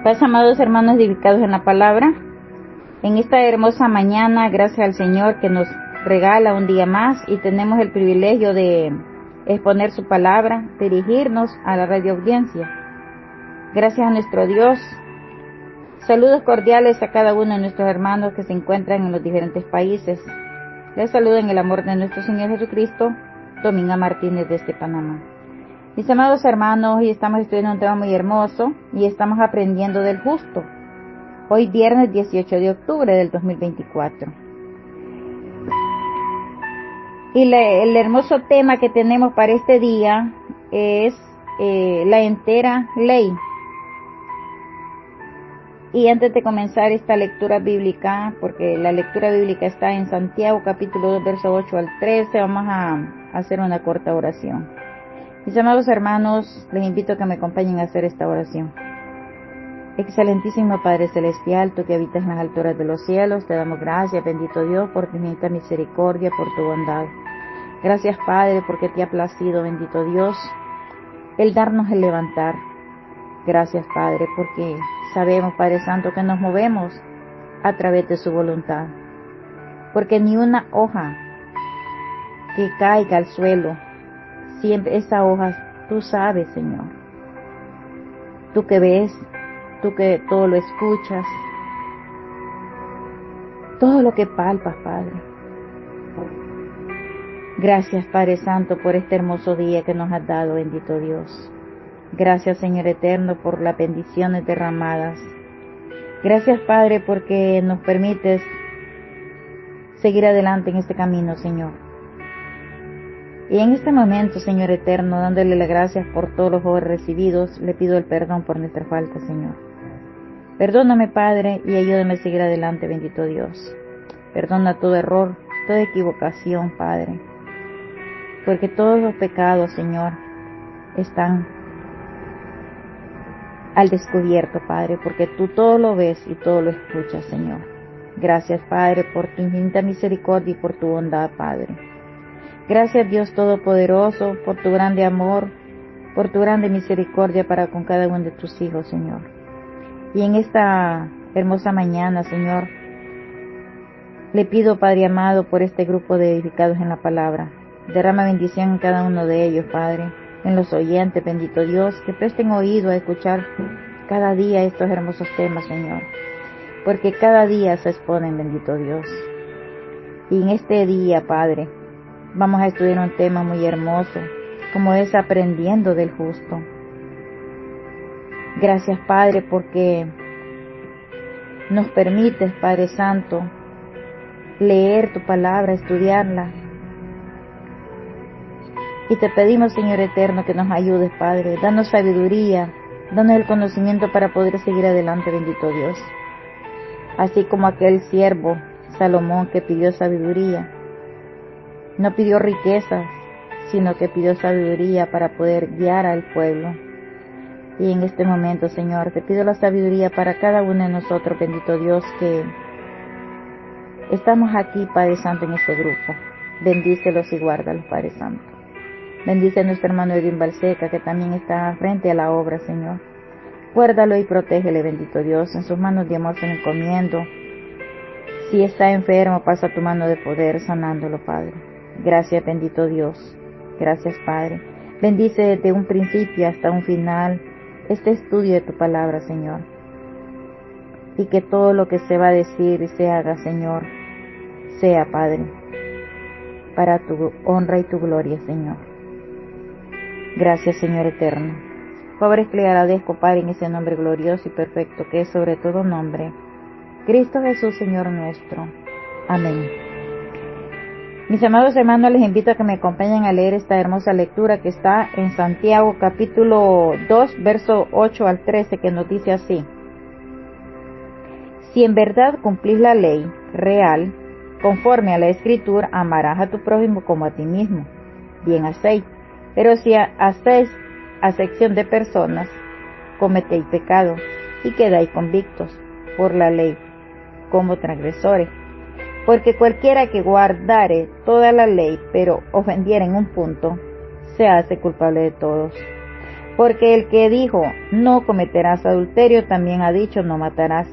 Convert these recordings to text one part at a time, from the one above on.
Paz, amados hermanos edificados en la palabra. En esta hermosa mañana, gracias al Señor que nos regala un día más y tenemos el privilegio de exponer su palabra, dirigirnos a la radio audiencia. Gracias a nuestro Dios. Saludos cordiales a cada uno de nuestros hermanos que se encuentran en los diferentes países. Les saludo en el amor de nuestro Señor Jesucristo, Dominga Martínez desde Panamá. Mis amados hermanos, hoy estamos estudiando un tema muy hermoso y estamos aprendiendo del justo. Hoy viernes 18 de octubre del 2024. Y el hermoso tema que tenemos para este día es la entera ley. Y antes de comenzar esta lectura bíblica, porque la lectura bíblica está en Santiago capítulo 2, verso 8 al 13, vamos a hacer una corta oración. Mis amados hermanos, les invito a que me acompañen a hacer esta oración. Excelentísimo Padre Celestial, tú que habitas en las alturas de los cielos, te damos gracias, bendito Dios, por tu infinita misericordia, por tu bondad. Gracias, Padre, porque te ha placido, bendito Dios, el darnos el levantar. Gracias, Padre, porque sabemos, Padre Santo, que nos movemos a través de su voluntad. Porque ni una hoja que caiga al suelo, siempre esa hoja, tú sabes, Señor. Tú que ves, tú que todo lo escuchas, todo lo que palpas, Padre. Gracias, Padre Santo, por este hermoso día que nos has dado, bendito Dios. Gracias, Señor eterno, por las bendiciones derramadas. Gracias, Padre, porque nos permites seguir adelante en este camino, Señor. Y en este momento, Señor eterno, dándole las gracias por todos los favores recibidos, le pido el perdón por nuestra falta, Señor. Perdóname, Padre, y ayúdame a seguir adelante, bendito Dios. Perdona todo error, toda equivocación, Padre. Porque todos los pecados, Señor, están al descubierto, Padre, porque tú todo lo ves y todo lo escuchas, Señor. Gracias, Padre, por tu infinita misericordia y por tu bondad, Padre. Gracias, Dios Todopoderoso, por tu grande amor, por tu grande misericordia para con cada uno de tus hijos, Señor. Y en esta hermosa mañana, Señor, le pido, Padre amado, por este grupo de edificados en la palabra. Derrama bendición en cada uno de ellos, Padre, en los oyentes, bendito Dios, que presten oído a escuchar cada día estos hermosos temas, Señor, porque cada día se exponen, bendito Dios. Y en este día, Padre, vamos a estudiar un tema muy hermoso, como es aprendiendo del justo. Gracias, Padre, porque nos permites, Padre Santo, leer tu palabra, estudiarla. Y te pedimos, Señor eterno, que nos ayudes, Padre. Danos sabiduría, danos el conocimiento para poder seguir adelante, bendito Dios. Así como aquel siervo, Salomón, que pidió sabiduría. No pidió riquezas, sino que pidió sabiduría para poder guiar al pueblo. Y en este momento, Señor, te pido la sabiduría para cada uno de nosotros, bendito Dios, que estamos aquí, Padre Santo, en este grupo. Bendícelos y guárdalos, Padre Santo. Bendice a nuestro hermano Edwin Balseca, que también está frente a la obra, Señor. Guárdalo y protégele, bendito Dios. En sus manos de amor se lo encomiendo. Si está enfermo, pasa tu mano de poder sanándolo, Padre. Gracias, bendito Dios. Gracias, Padre. Bendice desde un principio hasta un final este estudio de tu palabra, Señor. Y que todo lo que se va a decir y se haga, Señor, sea, Padre, para tu honra y tu gloria, Señor. Gracias, Señor eterno. Favores que le agradezco, Padre, en ese nombre glorioso y perfecto que es sobre todo nombre, Cristo Jesús, Señor nuestro. Amén. Mis amados hermanos, les invito a que me acompañen a leer esta hermosa lectura que está en Santiago capítulo 2, verso 8 al 13, que nos dice así. Si en verdad cumplís la ley real, conforme a la Escritura, amarás a tu prójimo como a ti mismo. Bien hacéis. Pero si hacéis acepción de personas, cometéis pecado y quedáis convictos por la ley como transgresores. Porque cualquiera que guardare toda la ley, pero ofendiera en un punto, se hace culpable de todos. Porque el que dijo, no cometerás adulterio, también ha dicho, no matarás.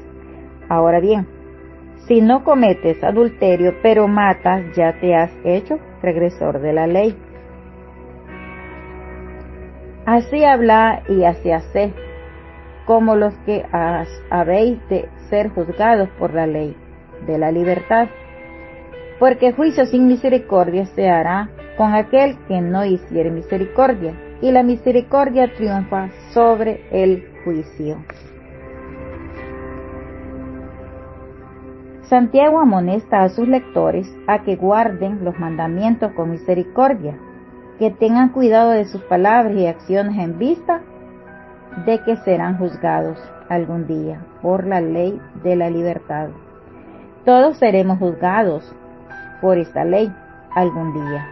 Ahora bien, si no cometes adulterio, pero matas, ya te has hecho transgresor de la ley. Así habla y así haced, como los que habéis de ser juzgados por la ley de la libertad. Porque juicio sin misericordia se hará con aquel que no hiciere misericordia, y la misericordia triunfa sobre el juicio. Santiago amonesta a sus lectores a que guarden los mandamientos con misericordia, que tengan cuidado de sus palabras y acciones en vista de que serán juzgados algún día por la ley de la libertad. Todos seremos juzgados por esta ley algún día.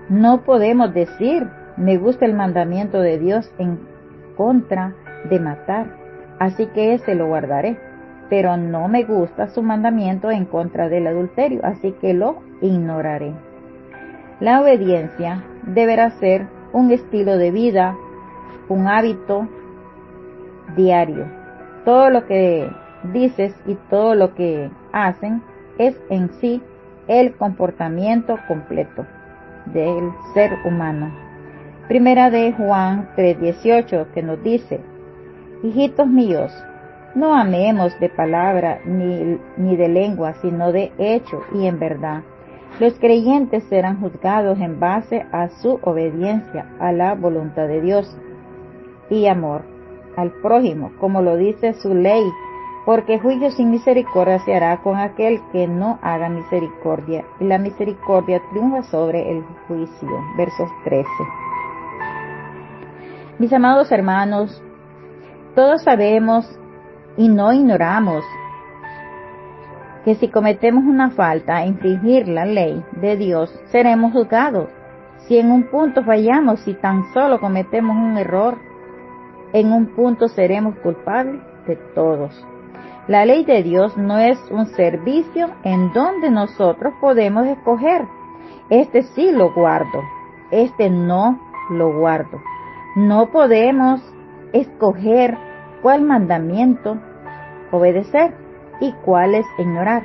No podemos decir, me gusta el mandamiento de Dios en contra de matar, así que ese lo guardaré, pero no me gusta su mandamiento en contra del adulterio, así que lo ignoraré. La obediencia deberá ser un estilo de vida, un hábito diario. Todo lo que dices y todo lo que hacen es en sí el comportamiento completo del ser humano. Primera de Juan 3:18, que nos dice: hijitos míos, no amemos de palabra ni de lengua, sino de hecho y en verdad. Los creyentes serán juzgados en base a su obediencia a la voluntad de Dios y amor al prójimo, como lo dice su ley, porque juicio sin misericordia se hará con aquel que no haga misericordia, y la misericordia triunfa sobre el juicio. Versos 13. Mis amados hermanos, todos sabemos y no ignoramos que si cometemos una falta, infringir la ley de Dios, seremos juzgados. Si en un punto fallamos, si tan solo cometemos un error, en un punto seremos culpables de todos. La ley de Dios no es un servicio en donde nosotros podemos escoger. Este sí lo guardo, este no lo guardo. No podemos escoger cuál mandamiento obedecer y cuáles ignorar.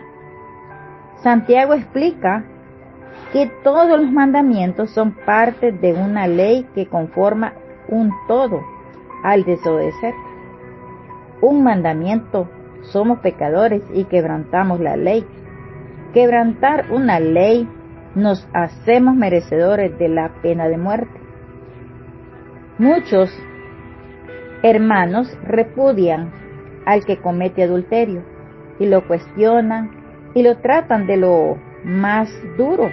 Santiago explica que todos los mandamientos son parte de una ley que conforma un todo al desobedecer un mandamiento. Somos pecadores y quebrantamos la ley. Quebrantar una ley nos hacemos merecedores de la pena de muerte. Muchos hermanos repudian al que comete adulterio y lo cuestionan y lo tratan de lo más duro,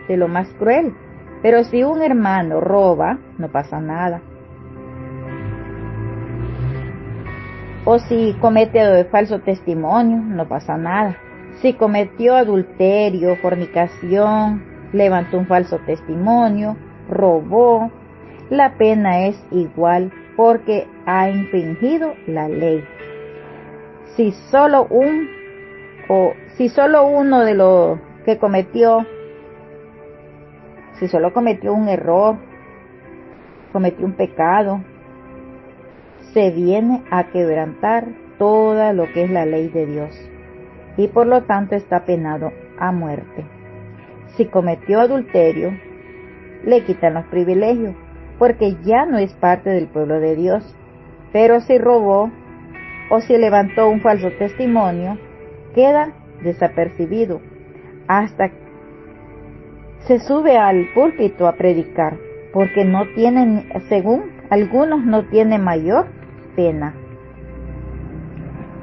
de lo más cruel. Pero si un hermano roba, no pasa nada. O si comete falso testimonio, no pasa nada. Si cometió adulterio, fornicación, levantó un falso testimonio, robó, la pena es igual porque ha infringido la ley. Si solo uno de los que cometió, si solo cometió un error, cometió un pecado, se viene a quebrantar toda lo que es la ley de Dios y por lo tanto está penado a muerte. Si cometió adulterio, le quitan los privilegios porque ya no es parte del pueblo de Dios. Pero si robó o si levantó un falso testimonio, queda desapercibido hasta se sube al púlpito a predicar, porque no tienen, según algunos, no tiene mayor pena.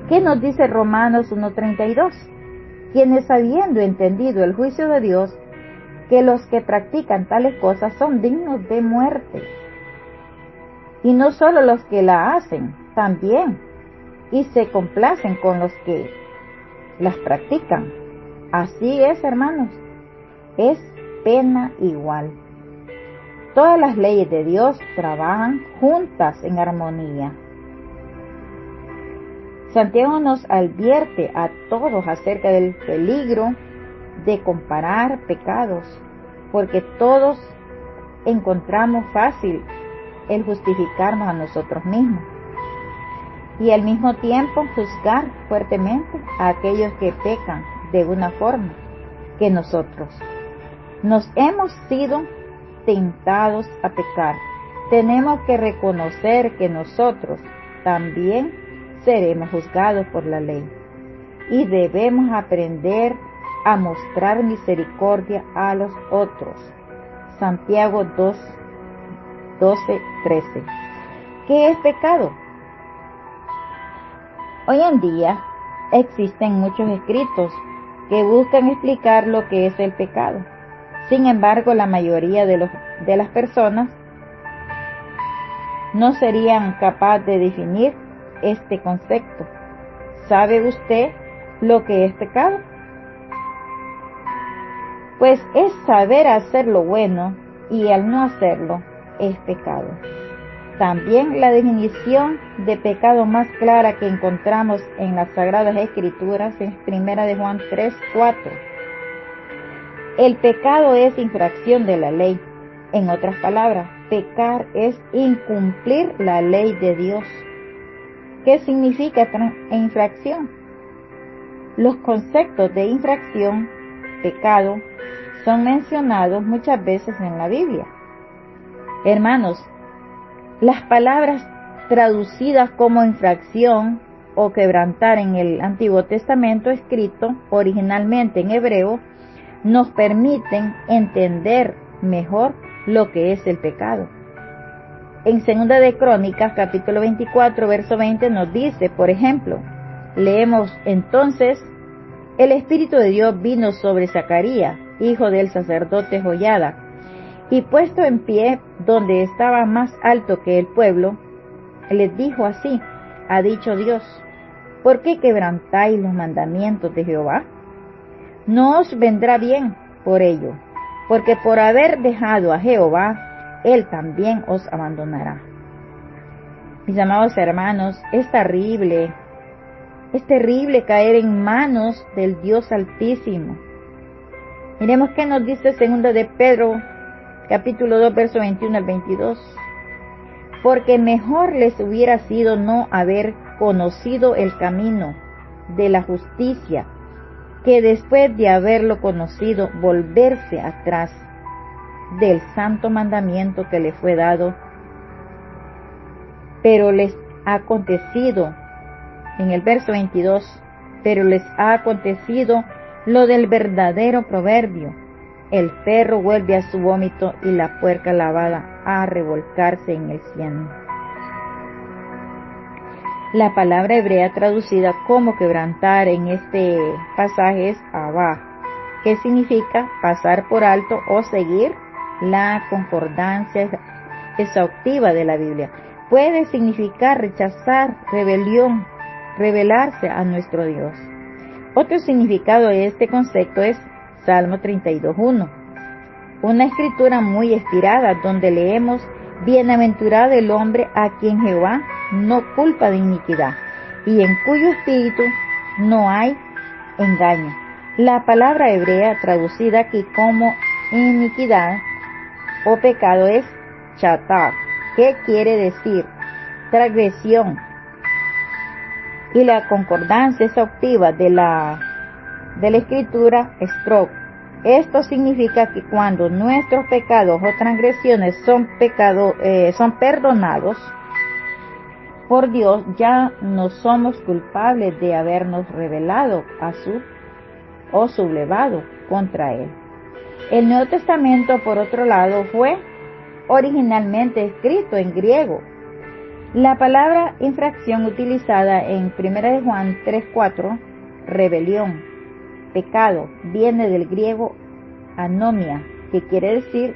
¿Qué nos dice Romanos 1:32? Quienes habiendo entendido el juicio de Dios, que los que practican tales cosas son dignos de muerte. Y no solo los que la hacen, también, y se complacen con los que las practican. Así es, hermanos, es pena igual. Todas las leyes de Dios trabajan juntas en armonía. Santiago nos advierte a todos acerca del peligro de comparar pecados, porque todos encontramos fácil el justificarnos a nosotros mismos y al mismo tiempo juzgar fuertemente a aquellos que pecan de una forma que nosotros. Nos hemos sido tentados a pecar. Tenemos que reconocer que nosotros también seremos juzgados por la ley y debemos aprender a mostrar misericordia a los otros. Santiago 2:12-13. ¿Qué es pecado? Hoy en día existen muchos escritos que buscan explicar lo que es el pecado. Sin embargo, la mayoría de las personas no serían capaces de definir este concepto. ¿Sabe usted lo que es pecado? Pues es saber hacer lo bueno y al no hacerlo es pecado. También la definición de pecado más clara que encontramos en las Sagradas Escrituras es 1 de Juan 3:4. El pecado es infracción de la ley. En otras palabras, pecar es incumplir la ley de Dios. ¿Qué significa infracción? Los conceptos de infracción, pecado, son mencionados muchas veces en la Biblia. Hermanos, las palabras traducidas como infracción o quebrantar en el Antiguo Testamento escrito originalmente en hebreo nos permiten entender mejor lo que es el pecado. En 2 de Crónicas, capítulo 24, verso 20 nos dice, por ejemplo, leemos: entonces el Espíritu de Dios vino sobre Zacarías, hijo del sacerdote Joiada, y puesto en pie donde estaba más alto que el pueblo, les dijo así: ha dicho Dios, ¿por qué quebrantáis los mandamientos de Jehová? No os vendrá bien por ello, porque por haber dejado a Jehová, Él también os abandonará. Mis amados hermanos, es terrible caer en manos del Dios Altísimo. Miremos qué nos dice 2 de Pedro, capítulo 2, verso 21 al 22. Porque mejor les hubiera sido no haber conocido el camino de la justicia, que después de haberlo conocido, volverse atrás del santo mandamiento que le fue dado. Pero les ha acontecido, en el verso 22, pero les ha acontecido lo del verdadero proverbio: el perro vuelve a su vómito y la puerca lavada a revolcarse en el cieno. La palabra hebrea traducida como quebrantar en este pasaje es abá, que significa pasar por alto o seguir la concordancia exhaustiva de la Biblia. Puede significar rechazar, rebelión, rebelarse a nuestro Dios. Otro significado de este concepto es Salmo 32:1, una escritura muy inspirada donde leemos: bienaventurado el hombre a quien Jehová no culpa de iniquidad y en cuyo espíritu no hay engaño. La palabra hebrea traducida aquí como iniquidad o pecado es chatar, que quiere decir transgresión, y la concordancia exhaustiva de la escritura stroke. Esto significa que cuando nuestros pecados o transgresiones son perdonados por Dios, ya no somos culpables de habernos rebelado o sublevado contra Él. El Nuevo Testamento, por otro lado, fue originalmente escrito en griego. La palabra infracción utilizada en 1 de Juan 3:4, rebelión, pecado, viene del griego anomia, que quiere decir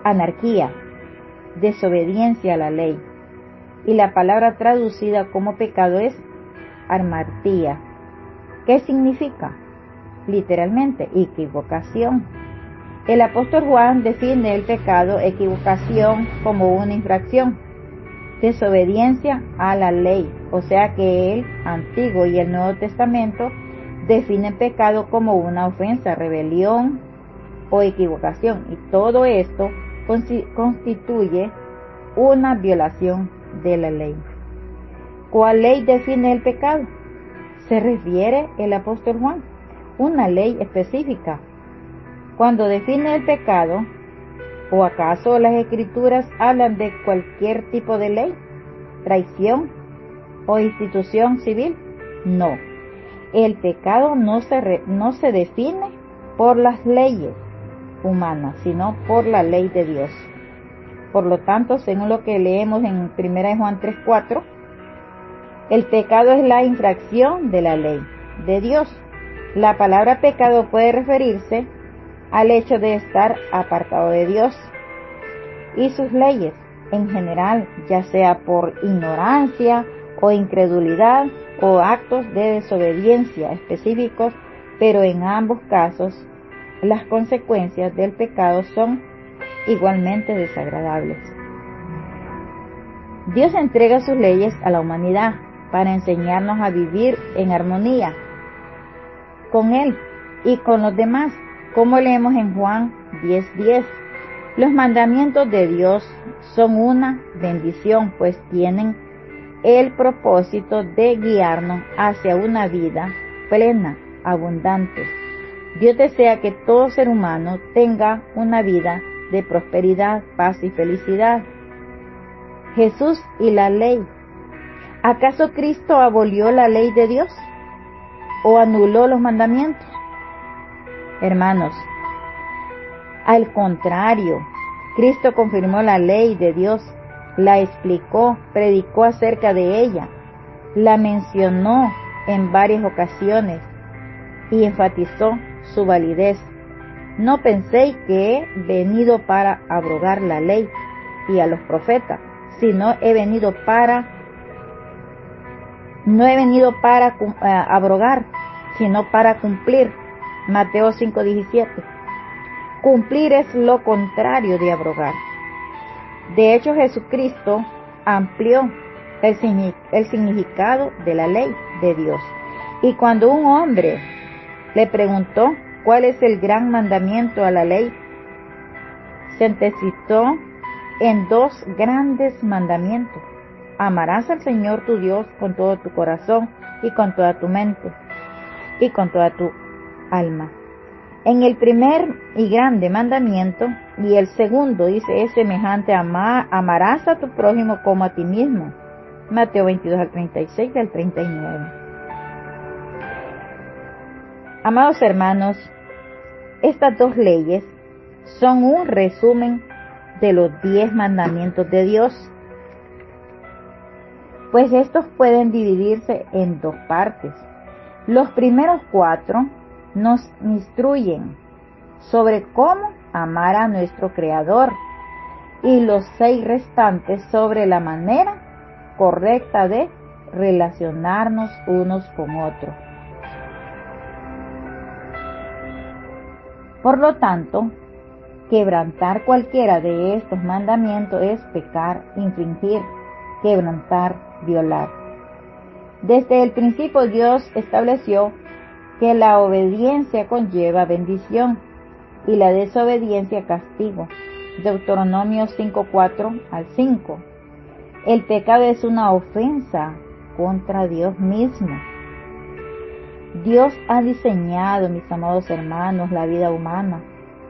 anarquía, desobediencia a la ley. Y la palabra traducida como pecado es armartía. ¿Qué significa? Literalmente, equivocación. El apóstol Juan define el pecado, equivocación, como una infracción, desobediencia a la ley. O sea que el Antiguo y el Nuevo Testamento definen pecado como una ofensa, rebelión o equivocación. Y todo esto constituye una violación de la ley. ¿Cuál ley define el pecado? Se refiere el apóstol Juan, una ley específica. Cuando define el pecado, ¿o acaso las escrituras hablan de cualquier tipo de ley, traición o institución civil? No. El pecado no se define por las leyes humanas, sino por la ley de Dios. Por lo tanto, según lo que leemos en 1 Juan 3:4, el pecado es la infracción de la ley de Dios. La palabra pecado puede referirse al hecho de estar apartado de Dios y sus leyes en general, ya sea por ignorancia o incredulidad o actos de desobediencia específicos, pero en ambos casos las consecuencias del pecado son igualmente desagradables. Dios entrega sus leyes a la humanidad para enseñarnos a vivir en armonía con Él y con los demás, como leemos en Juan 10:10. Los mandamientos de Dios son una bendición, pues tienen el propósito de guiarnos hacia una vida plena, abundante. Dios desea que todo ser humano tenga una vida de prosperidad, paz y felicidad. Jesús y la ley. ¿Acaso Cristo abolió la ley de Dios o anuló los mandamientos? Hermanos, al contrario, Cristo confirmó la ley de Dios, la explicó, predicó acerca de ella, la mencionó en varias ocasiones y enfatizó su validez. No penséis que he venido para abrogar la ley y a los profetas, sino no he venido para abrogar, sino para cumplir. Mateo 5:17. Cumplir es lo contrario de abrogar. De hecho, Jesucristo amplió el significado de la ley de Dios. Y cuando un hombre le preguntó cuál es el gran mandamiento a la ley, sintetizó en dos grandes mandamientos: amarás al Señor tu Dios con todo tu corazón y con toda tu mente y con toda tu alma. En el primer y grande mandamiento, y el segundo dice, es semejante: amarás a tu prójimo como a ti mismo. Mateo 22:36 al 39. Amados hermanos, estas dos leyes son un resumen de los 10 mandamientos de Dios, pues estos pueden dividirse en dos partes. Los primeros 4 nos instruyen sobre cómo amar a nuestro Creador y los 6 restantes sobre la manera correcta de relacionarnos unos con otros. Por lo tanto, quebrantar cualquiera de estos mandamientos es pecar, infringir, quebrantar, violar. Desde el principio Dios estableció que la obediencia conlleva bendición y la desobediencia castigo. Deuteronomio 5:4 al 5. El pecado es una ofensa contra Dios mismo. Dios ha diseñado, mis amados hermanos, la vida humana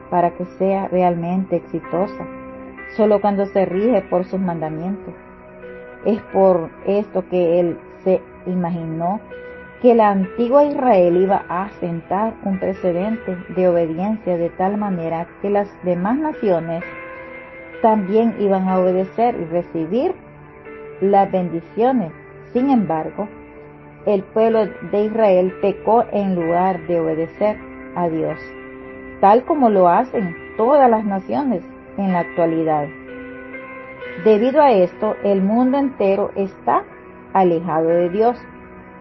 para que sea realmente exitosa, solo cuando se rige por sus mandamientos. Es por esto que Él se imaginó que la antigua Israel iba a sentar un precedente de obediencia de tal manera que las demás naciones también iban a obedecer y recibir las bendiciones. Sin embargo, el pueblo de Israel pecó en lugar de obedecer a Dios, tal como lo hacen todas las naciones en la actualidad. Debido a esto, el mundo entero está alejado de Dios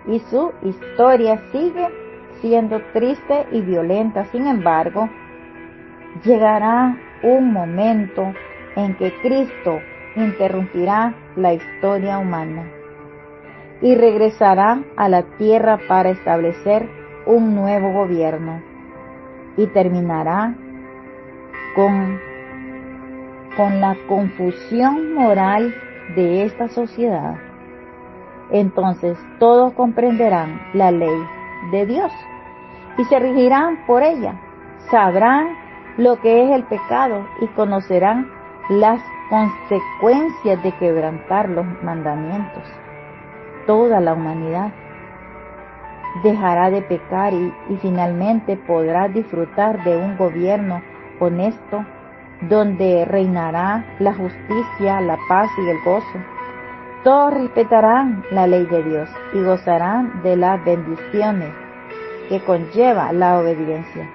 y su historia sigue siendo triste y violenta. Sin embargo, llegará un momento en que Cristo interrumpirá la historia humana y regresará a la tierra para establecer un nuevo gobierno y terminará con con la confusión moral de esta sociedad, entonces todos comprenderán la ley de Dios y se regirán por ella. Sabrán lo que es el pecado y conocerán las consecuencias de quebrantar los mandamientos. Toda la humanidad dejará de pecar y finalmente podrá disfrutar de un gobierno honesto donde reinará la justicia, la paz y el gozo. Todos respetarán la ley de Dios y gozarán de las bendiciones que conlleva la obediencia.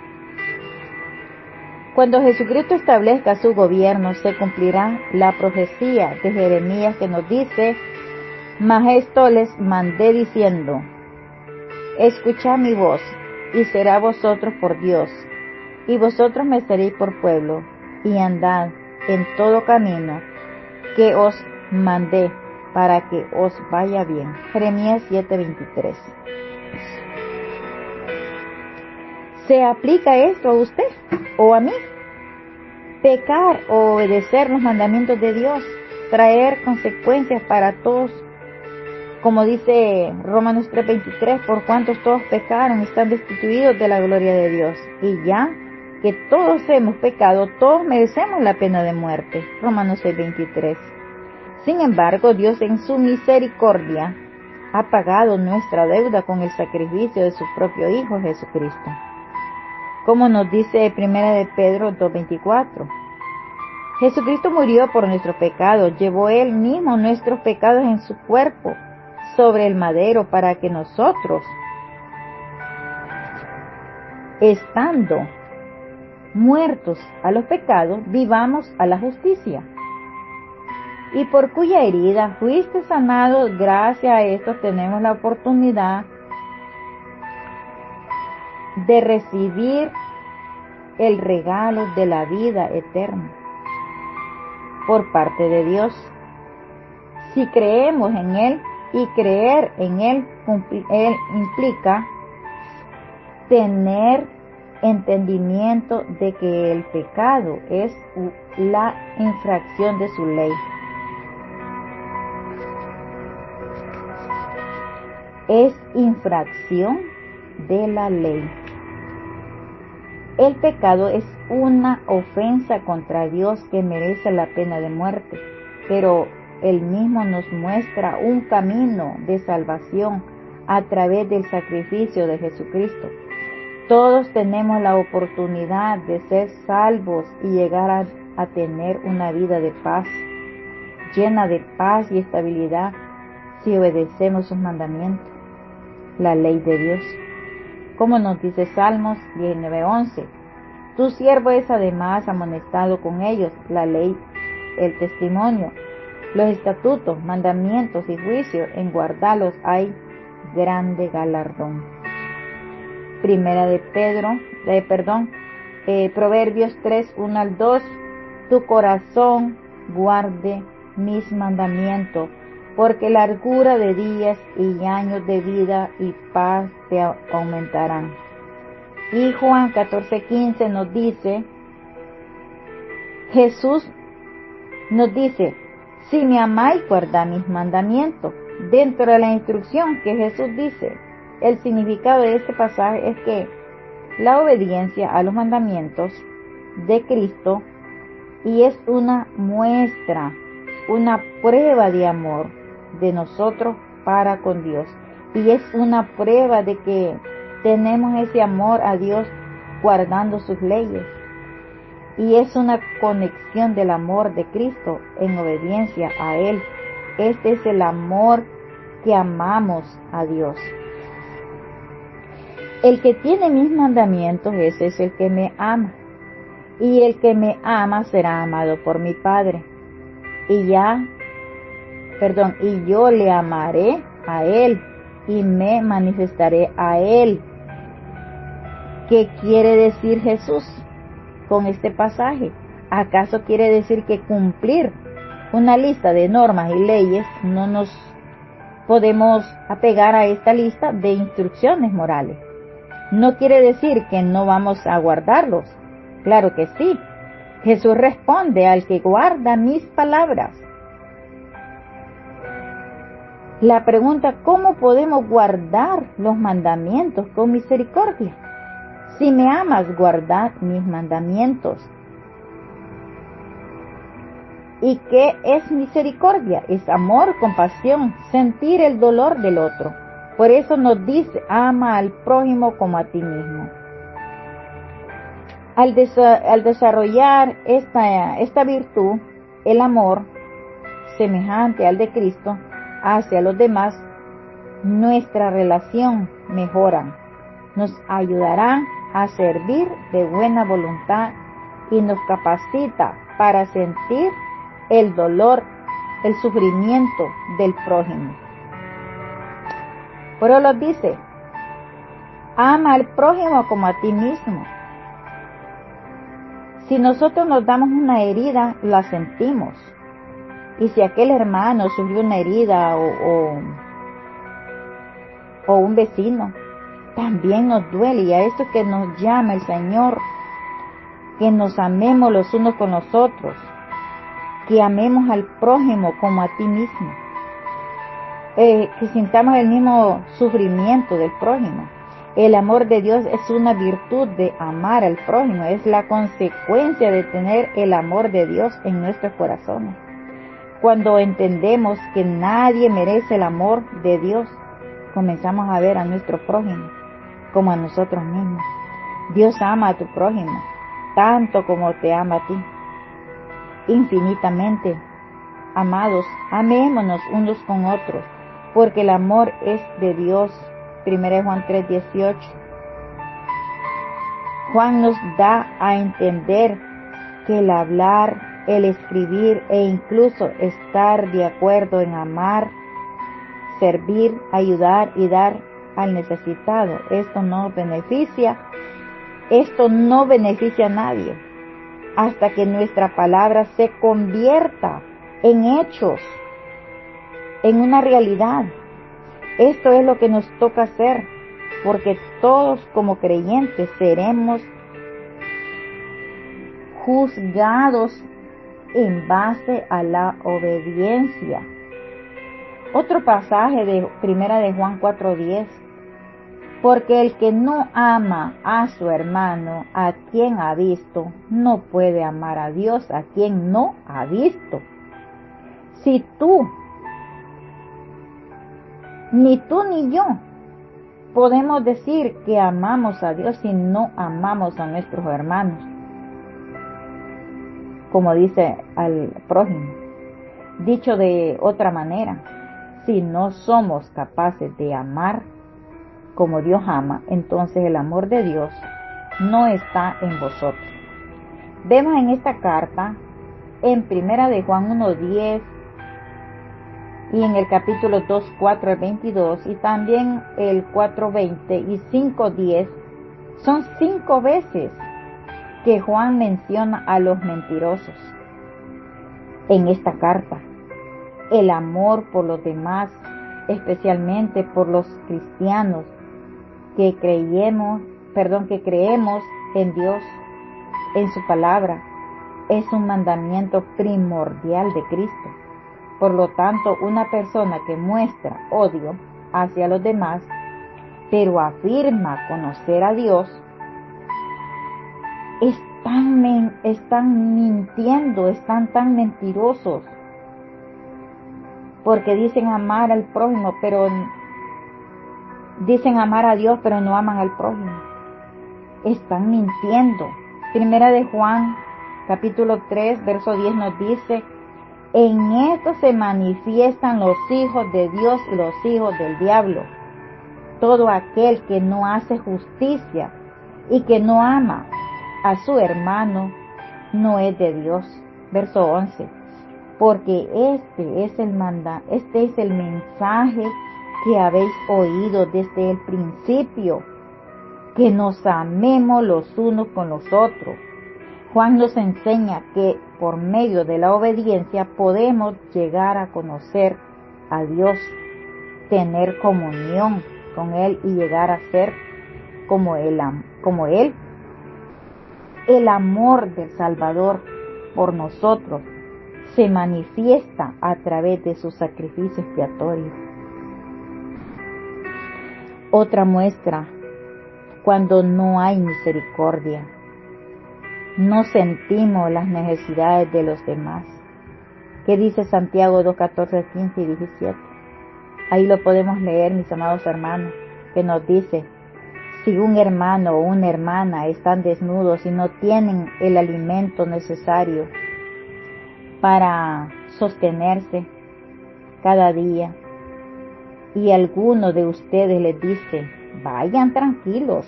Cuando Jesucristo establezca su gobierno, se cumplirá la profecía de Jeremías que nos dice: mas esto les mandé diciendo, escuchad mi voz, y será vosotros por Dios, y vosotros me seréis por pueblo, y andad en todo camino que os mandé, para que os vaya bien. Jeremías 7:23. ¿Se aplica esto a usted o a mí? Pecar o obedecer los mandamientos de Dios, traer consecuencias para todos, como dice Romanos 3:23, por cuantos todos pecaron, están destituidos de la gloria de Dios. Y ya que todos hemos pecado, todos merecemos la pena de muerte. Romanos 6:23. Sin embargo, Dios en su misericordia ha pagado nuestra deuda con el sacrificio de su propio Hijo Jesucristo. Como nos dice 1 de Pedro 2:24. Jesucristo murió por nuestros pecados, llevó Él mismo nuestros pecados en su cuerpo sobre el madero para que nosotros, estando muertos a los pecados, vivamos a la justicia. Y por cuya herida fuiste sanado, gracias a esto tenemos la oportunidad de recibir el regalo de la vida eterna por parte de Dios. Si creemos en Él, y creer en Él implica tener entendimiento de que el pecado es la infracción de su ley. Es infracción de la ley. El pecado es una ofensa contra Dios que merece la pena de muerte, pero Él mismo nos muestra un camino de salvación a través del sacrificio de Jesucristo. Todos tenemos la oportunidad de ser salvos y llegar a tener una vida de paz, llena de paz y estabilidad si obedecemos sus mandamientos, la ley de Dios. Como nos dice Salmos 19:11, tu siervo es además amonestado con ellos, la ley, el testimonio, los estatutos, mandamientos y juicios, en guardarlos hay grande galardón. Proverbios 3:1-2, tu corazón guarde mis mandamientos, porque largura de días y años de vida y paz te aumentarán. Y Juan 14:15 nos dice, Jesús nos dice, si me amáis, guardad mis mandamientos. Dentro de la instrucción que Jesús dice, el significado de este pasaje es que la obediencia a los mandamientos de Cristo y es una muestra, una prueba de amor de nosotros para con Dios. Y es una prueba de que tenemos ese amor a Dios guardando sus leyes. Y es una conexión del amor de Cristo en obediencia a Él. Este es el amor que amamos a Dios. El que tiene mis mandamientos, ese es el que me ama. Y el que me ama será amado por mi Padre. Y yo le amaré a Él y me manifestaré a Él. ¿Qué quiere decir Jesús con este pasaje? ¿Acaso quiere decir que cumplir una lista de normas y leyes no nos podemos apegar a esta lista de instrucciones morales? No quiere decir que no vamos a guardarlos, claro que sí, Jesús responde: al que guarda mis palabras. La pregunta: ¿cómo podemos guardar los mandamientos? Con misericordia. Si me amas, guardad mis mandamientos. ¿Y qué es misericordia? Es amor, compasión, sentir el dolor del otro. Por eso nos dice: ama al prójimo como a ti mismo. Al desarrollar esta virtud, el amor semejante al de Cristo hacia los demás, nuestra relación mejora, nos ayudará a servir de buena voluntad y nos capacita para sentir el dolor, el sufrimiento del prójimo. Por eso dice: ama al prójimo como a ti mismo. Si nosotros nos damos una herida, la sentimos. Y si aquel hermano sufrió una herida o un vecino, también nos duele. Y a esto que nos llama el Señor, que nos amemos los unos con los otros, que amemos al prójimo como a ti mismo, que sintamos el mismo sufrimiento del prójimo. El amor de Dios es una virtud de amar al prójimo, es la consecuencia de tener el amor de Dios en nuestros corazones. Cuando entendemos que nadie merece el amor de Dios, comenzamos a ver a nuestro prójimo como a nosotros mismos. Dios ama a tu prójimo tanto como te ama a ti, infinitamente. Amados, amémonos unos con otros, porque el amor es de Dios. 1 Juan 3:18. Juan nos da a entender que el hablar, el escribir e incluso estar de acuerdo en amar, servir, ayudar y dar al necesitado, esto no beneficia a nadie hasta que nuestra palabra se convierta en hechos, en una realidad. Esto es lo que nos toca hacer, porque todos como creyentes seremos juzgados en base a la obediencia. Otro pasaje de 1 de Juan 4:10. Porque el que no ama a su hermano, a quien ha visto, no puede amar a Dios, a quien no ha visto. Si ni tú ni yo podemos decir que amamos a Dios si no amamos a nuestros hermanos, como dice al prójimo. Dicho de otra manera, si no somos capaces de amar como Dios ama, entonces el amor de Dios no está en vosotros. Vemos en esta carta, en 1 de Juan 1:10, y en el capítulo 2:4 al 22, y también el 4:20 y 5:10, son 5 veces que Juan menciona a los mentirosos. En esta carta, el amor por los demás, especialmente por los cristianos, que creemos en Dios, en su palabra, es un mandamiento primordial de Cristo. Por lo tanto, una persona que muestra odio hacia los demás, pero afirma conocer a Dios, están mintiendo, están tan mentirosos, porque dicen amar al prójimo, pero dicen amar a Dios, pero no aman al prójimo. Están mintiendo. 1 de Juan, capítulo 3, verso 10 nos dice: en esto se manifiestan los hijos de Dios y los hijos del diablo. Todo aquel que no hace justicia y que no ama a su hermano no es de Dios. Verso 11. Porque este es el mensaje que habéis oído desde el principio, que nos amemos los unos con los otros. Juan nos enseña que por medio de la obediencia podemos llegar a conocer a Dios, tener comunión con Él y llegar a ser como Él. El amor del Salvador por nosotros se manifiesta a través de su sacrificio expiatorio. Otra muestra, cuando no hay misericordia, no sentimos las necesidades de los demás. ¿Qué dice Santiago 2, 14, 15 y 17? Ahí lo podemos leer, mis amados hermanos, que nos dice: si un hermano o una hermana están desnudos y no tienen el alimento necesario para sostenerse cada día, y alguno de ustedes les dice: vayan tranquilos,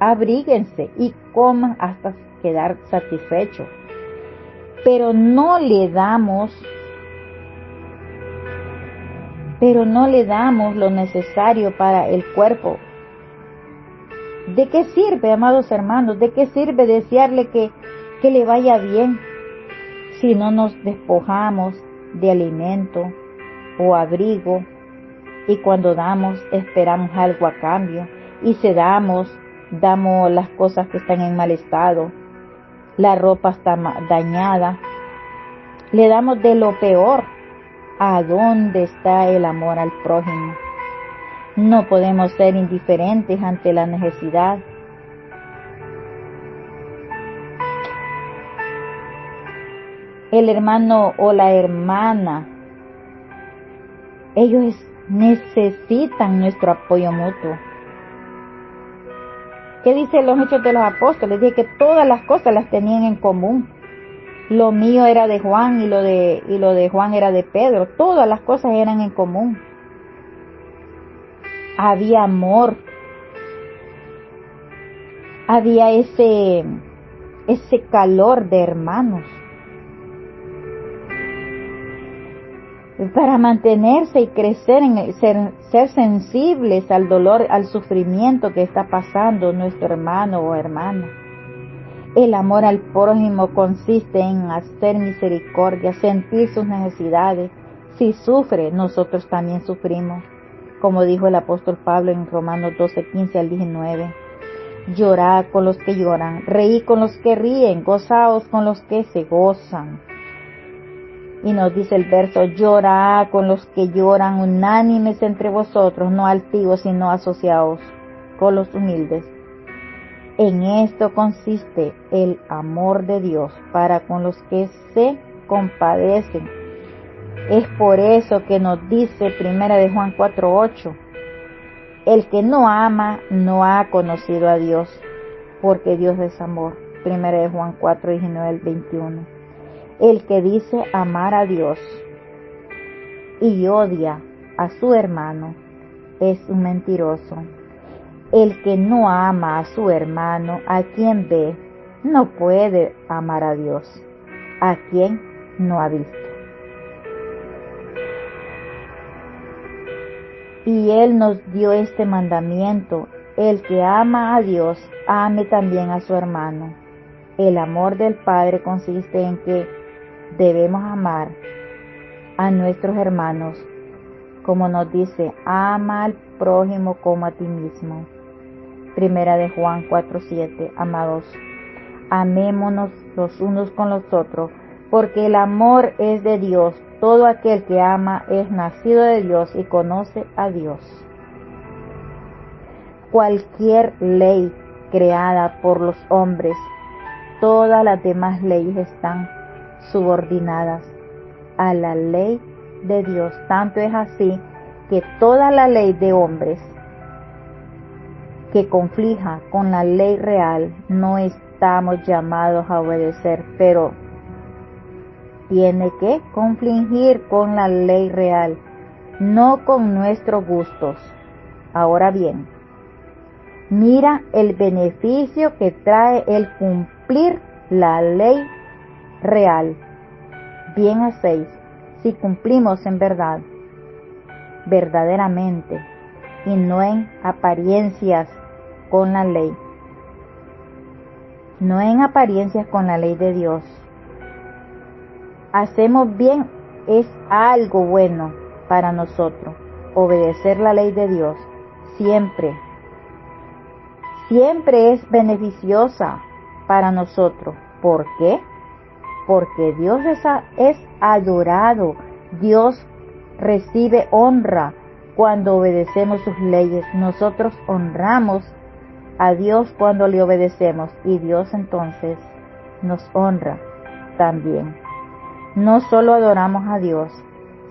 abríguense y coman hasta quedar satisfechos, pero no le damos lo necesario para el cuerpo, ¿de qué sirve, amados hermanos? ¿De qué sirve desearle que le vaya bien si no nos despojamos de alimento o abrigo? Y cuando damos, esperamos algo a cambio. Y si damos las cosas que están en mal estado, la ropa está dañada, le damos de lo peor. ¿A dónde está el amor al prójimo? No podemos ser indiferentes ante la necesidad. El hermano o la hermana, ellos necesitan nuestro apoyo mutuo. ¿Qué dice los Hechos de los Apóstoles? Dice que todas las cosas las tenían en común. Lo mío era de Juan y lo de Juan era de Pedro. Todas las cosas eran en común. Había amor. Había ese calor de hermanos. Para mantenerse y crecer, ser sensibles al dolor, al sufrimiento que está pasando nuestro hermano o hermana. El amor al prójimo consiste en hacer misericordia, sentir sus necesidades. Si sufre, nosotros también sufrimos. Como dijo el apóstol Pablo en Romanos 12, 15 al 19. Llorad con los que lloran, reíd con los que ríen, gozaos con los que se gozan. Y nos dice el verso: llorad con los que lloran, unánimes entre vosotros, no altivos, sino asociados con los humildes. En esto consiste el amor de Dios para con los que se compadecen. Es por eso que nos dice 1 Juan 4:8, el que no ama no ha conocido a Dios, porque Dios es amor. 1 Juan 4:19 al 21. El que dice amar a Dios y odia a su hermano es un mentiroso. El que no ama a su hermano, a quien ve, no puede amar a Dios, a quien no ha visto. Y Él nos dio este mandamiento: el que ama a Dios, ame también a su hermano. El amor del Padre consiste en que debemos amar a nuestros hermanos, como nos dice: ama al prójimo como a ti mismo. 1 Juan 4:7. Amados, amémonos los unos con los otros, porque el amor es de Dios. Todo aquel que ama es nacido de Dios y conoce a Dios. Cualquier ley creada por los hombres, todas las demás leyes están subordinadas a la ley de Dios. Tanto es así que toda la ley de hombres que conflija con la ley real no estamos llamados a obedecer, pero tiene que confligir con la ley real, no con nuestros gustos. Ahora bien, mira el beneficio que trae el cumplir la ley real. Bien hacéis si cumplimos en verdad, verdaderamente, y no en apariencias con la ley. No en apariencias con la ley de Dios. Hacemos bien, es algo bueno para nosotros. Obedecer la ley de Dios siempre es beneficiosa para nosotros. ¿Por qué? porque Dios es adorado. Dios recibe honra cuando obedecemos sus leyes. Nosotros honramos a Dios cuando le obedecemos y Dios entonces nos honra también. No solo adoramos a Dios,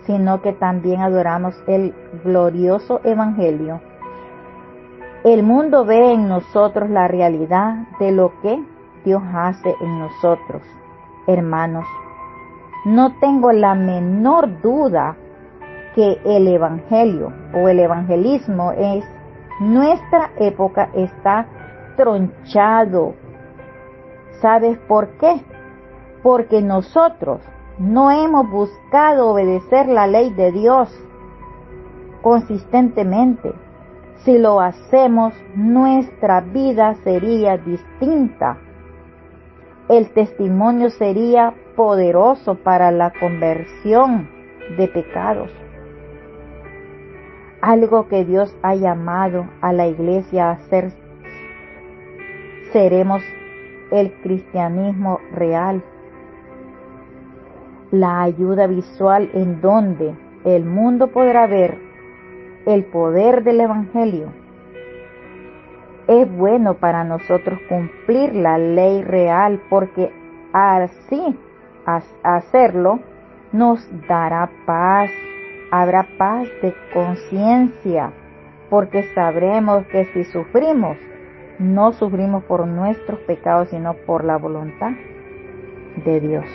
sino que también adoramos el glorioso Evangelio. El mundo ve en nosotros la realidad de lo que Dios hace en nosotros. Hermanos, no tengo la menor duda que el Evangelio o el evangelismo es nuestra época está tronchado. ¿Sabes por qué? Porque nosotros no hemos buscado obedecer la ley de Dios consistentemente. Si lo hacemos, nuestra vida sería distinta. El testimonio sería poderoso para la conversión de pecados. Algo que Dios ha llamado a la iglesia a hacer. Seremos el cristianismo real. La ayuda visual en donde el mundo podrá ver el poder del Evangelio. Es bueno para nosotros cumplir la ley real porque así hacerlo nos dará paz. Habrá paz de conciencia porque sabremos que si sufrimos, no sufrimos por nuestros pecados, sino por la voluntad de Dios.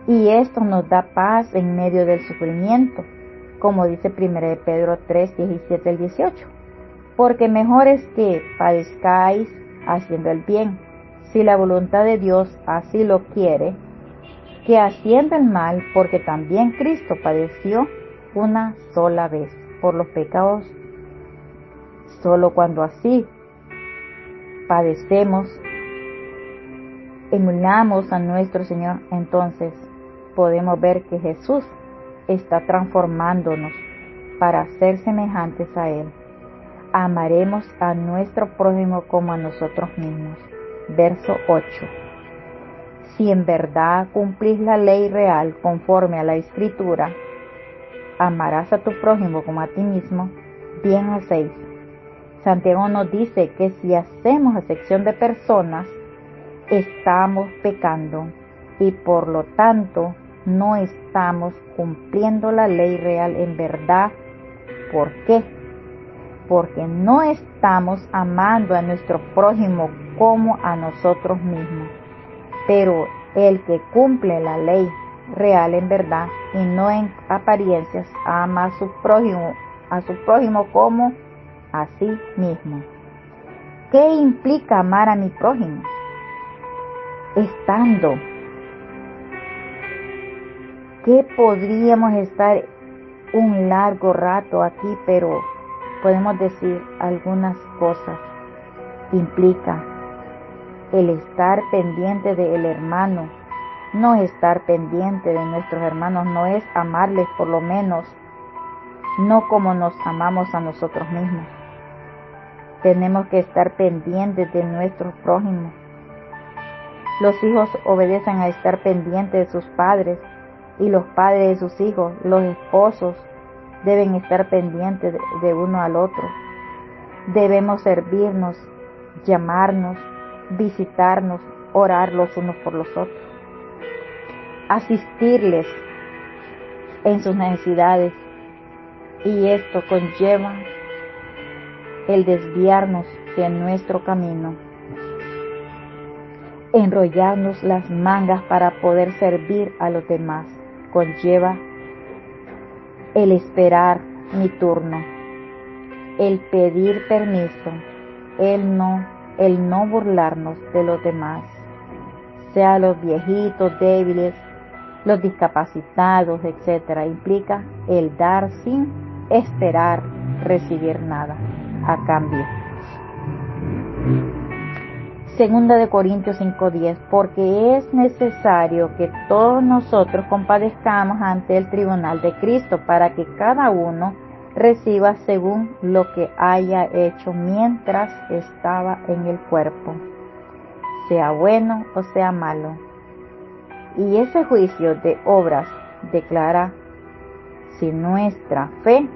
Y esto nos da paz en medio del sufrimiento, como dice 1 Pedro 3, 17 al 18. Porque mejor es que padezcáis haciendo el bien, si la voluntad de Dios así lo quiere, que haciendo el mal, porque también Cristo padeció una sola vez por los pecados. Solo cuando así padecemos, emulamos a nuestro Señor, entonces podemos ver que Jesús está transformándonos para ser semejantes a Él. Amaremos a nuestro prójimo como a nosotros mismos. Verso 8. Si en verdad cumplís la ley real conforme a la Escritura, amarás a tu prójimo como a ti mismo, bien hacéis. Santiago nos dice que si hacemos acepción de personas, estamos pecando y por lo tanto no estamos cumpliendo la ley real en verdad. ¿Por qué? Porque no estamos amando a nuestro prójimo como a nosotros mismos. Pero el que cumple la ley real en verdad y no en apariencias, ama a su prójimo como a sí mismo. ¿Qué implica amar a mi prójimo? Estando. ¿Qué podríamos estar un largo rato aquí, pero podemos decir algunas cosas? Implica el estar pendiente del hermano, no estar pendiente de nuestros hermanos, no es amarles por lo menos, no como nos amamos a nosotros mismos. Tenemos que estar pendientes de nuestros prójimos. Los hijos obedecen a estar pendientes de sus padres y los padres de sus hijos. Los esposos deben estar pendientes de uno al otro. Debemos servirnos, llamarnos, visitarnos, orar los unos por los otros, asistirles en sus necesidades, y esto conlleva el desviarnos de nuestro camino, enrollarnos las mangas para poder servir a los demás, conlleva el esperar mi turno, el pedir permiso, el no burlarnos de los demás, sea los viejitos, débiles, los discapacitados, etc. Implica el dar sin esperar recibir nada a cambio. Segunda de Corintios 5:10, porque es necesario que todos nosotros compadezcamos ante el tribunal de Cristo, para que cada uno reciba según lo que haya hecho mientras estaba en el cuerpo. sea bueno o sea malo. Y ese juicio de obras declara si nuestra fe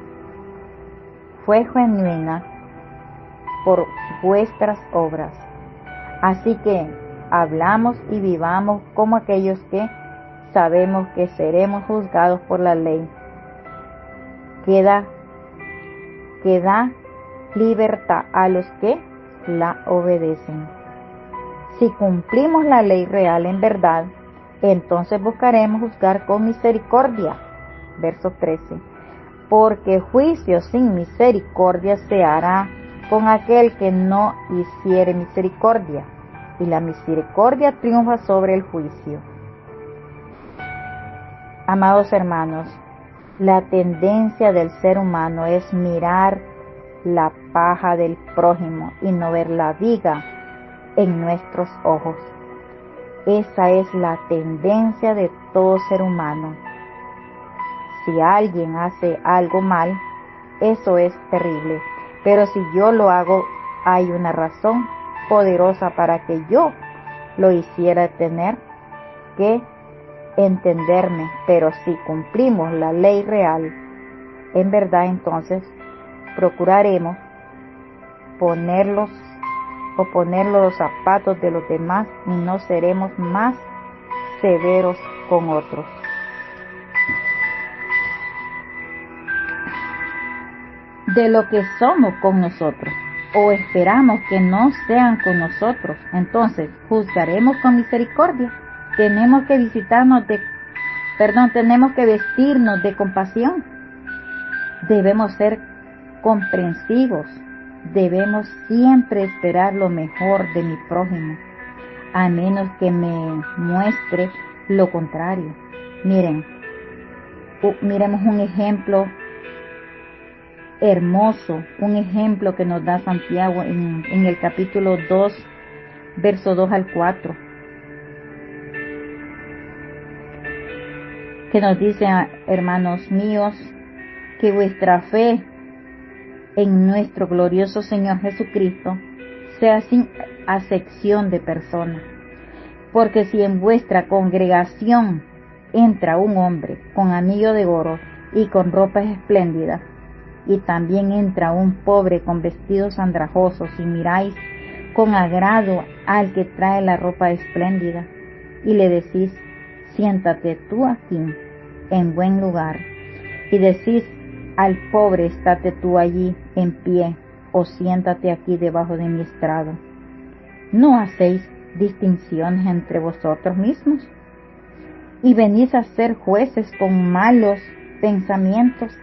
fue genuina por vuestras obras. Así que hablamos y vivamos como aquellos que sabemos que seremos juzgados por la ley, que da libertad a los que la obedecen. Si cumplimos la ley real en verdad, entonces buscaremos juzgar con misericordia. Verso 13. Porque juicio sin misericordia se hará con aquel que no hiciere misericordia, y la misericordia triunfa sobre el juicio. Amados hermanos, la tendencia del ser humano es mirar la paja del prójimo y no ver la viga en nuestros ojos. Esa es la tendencia de todo ser humano. Si alguien hace algo mal, eso es terrible. Pero si yo lo hago, hay una razón poderosa para que yo lo hiciera, tener que entenderme. Pero si cumplimos la ley real, en verdad, entonces procuraremos poner los zapatos de los demás y no seremos más severos con otros. De lo que somos con nosotros, o esperamos que no sean con nosotros, entonces juzgaremos con misericordia. Tenemos que tenemos que vestirnos de compasión. Debemos ser comprensivos. Debemos siempre esperar lo mejor de mi prójimo, a menos que me muestre lo contrario. Miremos un ejemplo hermoso, un ejemplo que nos da Santiago en el capítulo 2, verso 2 al 4, que nos dice: hermanos míos, que vuestra fe en nuestro glorioso Señor Jesucristo sea sin acepción de personas. Porque si en vuestra congregación entra un hombre con anillo de oro y con ropas espléndidas, y también entra un pobre con vestidos andrajosos, y miráis con agrado al que trae la ropa espléndida, y le decís: siéntate tú aquí en buen lugar, y decís al pobre: estate tú allí en pie, o siéntate aquí debajo de mi estrado, ¿no hacéis distinciones entre vosotros mismos? Y venís a ser jueces con malos pensamientos.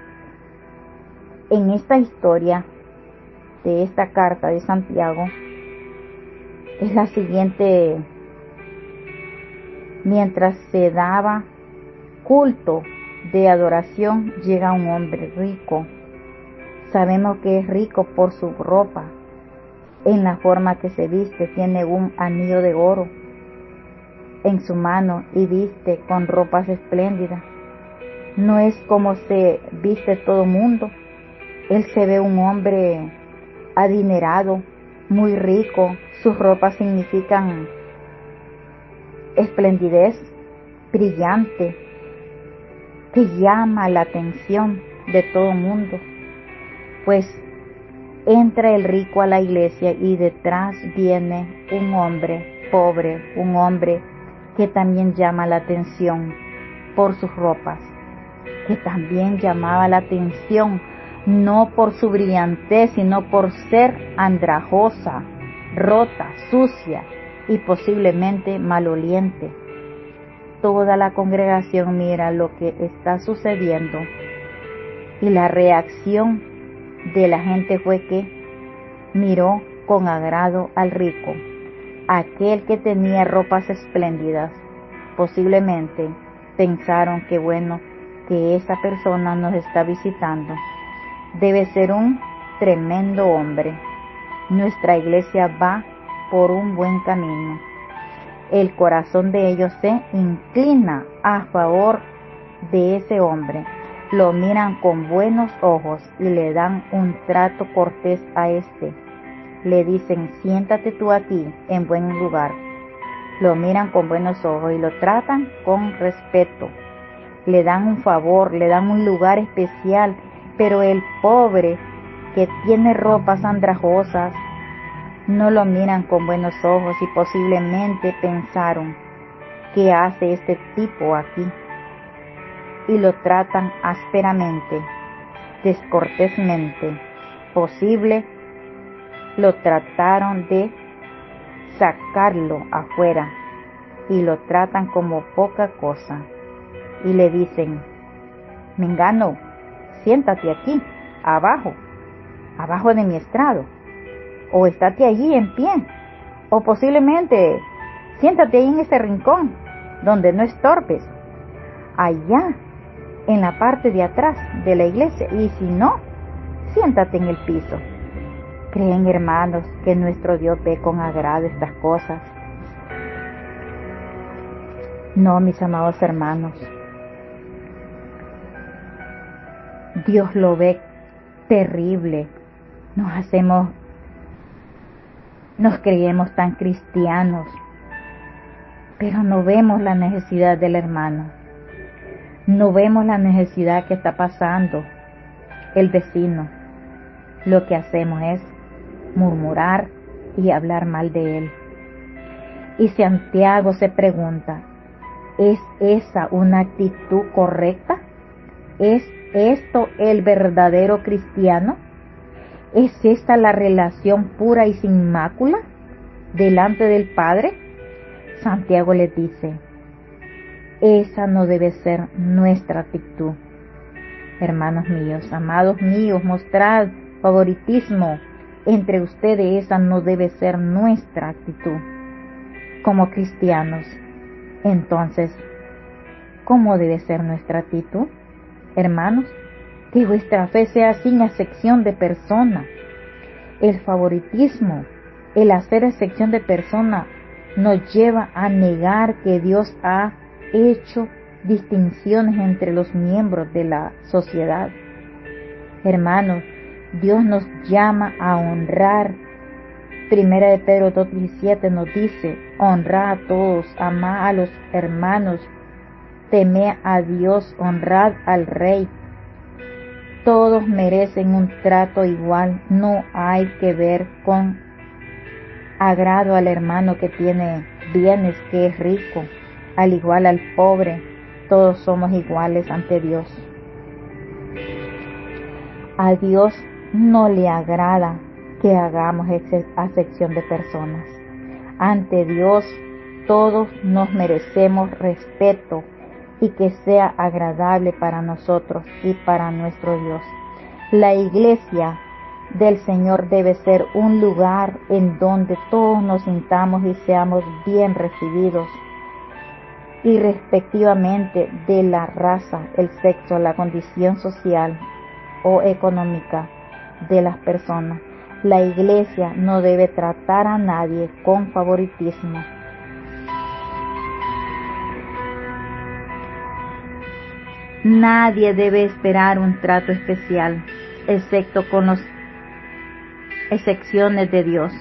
En esta historia de esta carta de Santiago es la siguiente: mientras se daba culto de adoración, llega un hombre rico. Sabemos que es rico por su ropa, en la forma que se viste. Tiene un anillo de oro en su mano y viste con ropas espléndidas. No es como se viste todo mundo. Él se ve un hombre adinerado, muy rico. Sus ropas significan esplendidez, brillante, que llama la atención de todo mundo. Pues entra el rico a la iglesia y detrás viene un hombre pobre, un hombre que también llama la atención por sus ropas, que también llamaba la atención no por su brillantez, sino por ser andrajosa, rota, sucia y posiblemente maloliente. Toda la congregación mira lo que está sucediendo, y la reacción de la gente fue que miró con agrado al rico, aquel que tenía ropas espléndidas. Posiblemente pensaron que bueno, que esa persona nos está visitando, debe ser un tremendo hombre. Nuestra iglesia va por un buen camino. El corazón de ellos se inclina a favor de ese hombre. Lo miran con buenos ojos y le dan un trato cortés a este. Le dicen: siéntate tú aquí en buen lugar. lo miran con buenos ojos y lo tratan con respeto. Le dan un favor, le dan un lugar especial, pero el pobre que tiene ropas andrajosas no lo miran con buenos ojos y posiblemente pensaron: ¿qué hace este tipo aquí? Y lo tratan ásperamente, descortésmente. Posible lo trataron de sacarlo afuera y lo tratan como poca cosa y le dicen: Mengano, siéntate aquí, abajo de mi estrado, o estate allí en pie, o posiblemente siéntate ahí en ese rincón donde no estorbes, allá en la parte de atrás de la iglesia, y si no, siéntate en el piso. ¿Creen, hermanos, que nuestro Dios ve con agrado estas cosas? No, mis amados hermanos. Dios lo ve terrible. Nos creemos tan cristianos, pero no vemos la necesidad del hermano. No vemos la necesidad que está pasando el vecino. Lo que hacemos es murmurar y hablar mal de él. Y Santiago se pregunta: ¿es esa una actitud correcta? ¿Es esto el verdadero cristiano? ¿Es esta la relación pura y sin mácula delante del Padre? Santiago les dice: esa no debe ser nuestra actitud. Hermanos míos, amados míos, mostrad favoritismo entre ustedes. Esa no debe ser nuestra actitud como cristianos. Entonces, ¿cómo debe ser nuestra actitud? Hermanos, que vuestra fe sea sin acepción de persona. El favoritismo, el hacer excepción de persona, nos lleva a negar que Dios ha hecho distinciones entre los miembros de la sociedad. Hermanos, Dios nos llama a honrar. Primera de Pedro 2:17 nos dice: honrad a todos, amad a los hermanos, temed a Dios, honrad al Rey. Todos merecen un trato igual. No hay que ver con agrado al hermano que tiene bienes, que es rico, al igual al pobre. Todos somos iguales ante Dios. A Dios no le agrada que hagamos acepción de personas. Ante Dios todos nos merecemos respeto y que sea agradable para nosotros y para nuestro Dios. La iglesia del Señor debe ser un lugar en donde todos nos sintamos y seamos bien recibidos, irrespectivamente de la raza, el sexo, la condición social o económica de las personas. La iglesia no debe tratar a nadie con favoritismo. Nadie debe esperar un trato especial, excepto con las excepciones de Dios.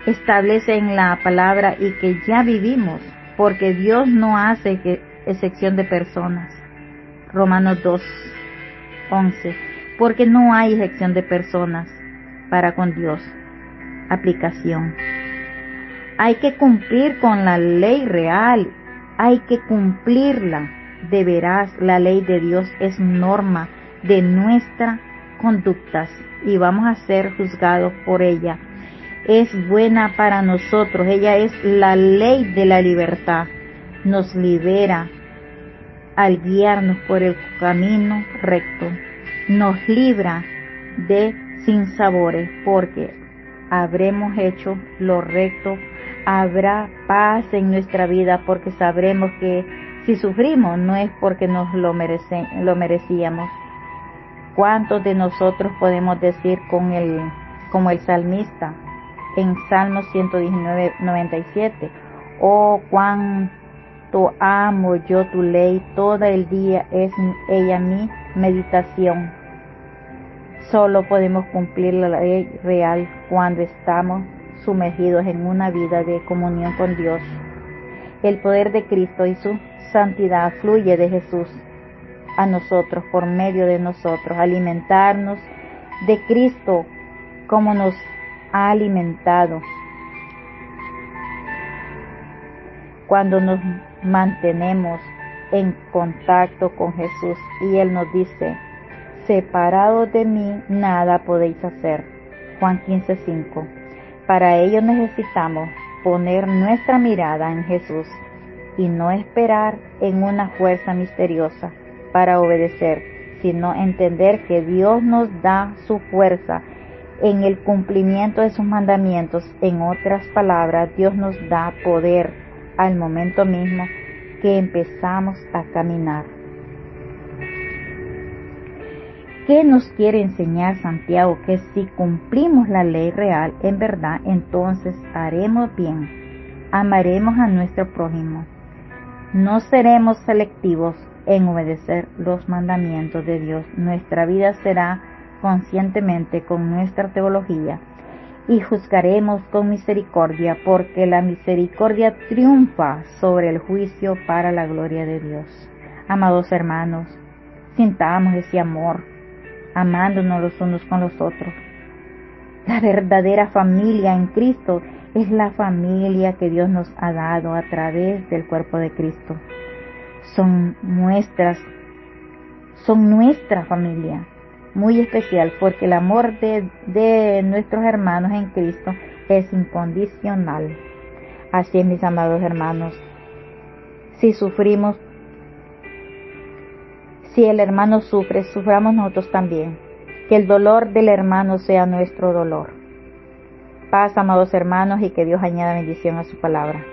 Establece en la palabra y que ya vivimos, porque Dios no hace excepción de personas. Romanos 2:11. Porque no hay excepción de personas para con Dios. Aplicación. Hay que cumplir con la ley real, hay que cumplirla. De veras, la ley de Dios es norma de nuestras conductas y vamos a ser juzgados por ella. Es buena para nosotros, ella es la ley de la libertad. Nos libera al guiarnos por el camino recto. Nos libra de sinsabores, porque habremos hecho lo recto. Habrá paz en nuestra vida, porque sabremos que si sufrimos no es porque nos lo merecíamos. ¿Cuántos de nosotros podemos decir como el salmista en Salmo 119:97? Oh, cuánto amo yo tu ley, todo el día es ella mi meditación. Solo podemos cumplir la ley real cuando estamos sumergidos en una vida de comunión con Dios. El poder de Cristo y su santidad fluye de Jesús a nosotros, por medio de nosotros, alimentarnos de Cristo como nos ha alimentado. Cuando nos mantenemos en contacto con Jesús y Él nos dice, separados de mí nada podéis hacer. Juan 15:5. Para ello necesitamos poner nuestra mirada en Jesús y no esperar en una fuerza misteriosa para obedecer, sino entender que Dios nos da su fuerza en el cumplimiento de sus mandamientos. En otras palabras, Dios nos da poder al momento mismo que empezamos a caminar. ¿Qué nos quiere enseñar Santiago? Que si cumplimos la ley real en verdad, entonces haremos bien, amaremos a nuestro prójimo, no seremos selectivos en obedecer los mandamientos de Dios. Nuestra vida será conscientemente con nuestra teología y juzgaremos con misericordia, porque la misericordia triunfa sobre el juicio para la gloria de Dios. Amados hermanos, sintamos ese amor, amándonos los unos con los otros. La verdadera familia en Cristo es la familia que Dios nos ha dado a través del cuerpo de Cristo. Son nuestra familia, muy especial, porque el amor de nuestros hermanos en Cristo es incondicional. Así es, mis amados hermanos, si el hermano sufre, suframos nosotros también. Que el dolor del hermano sea nuestro dolor. Paz, amados hermanos, y que Dios añada bendición a su palabra.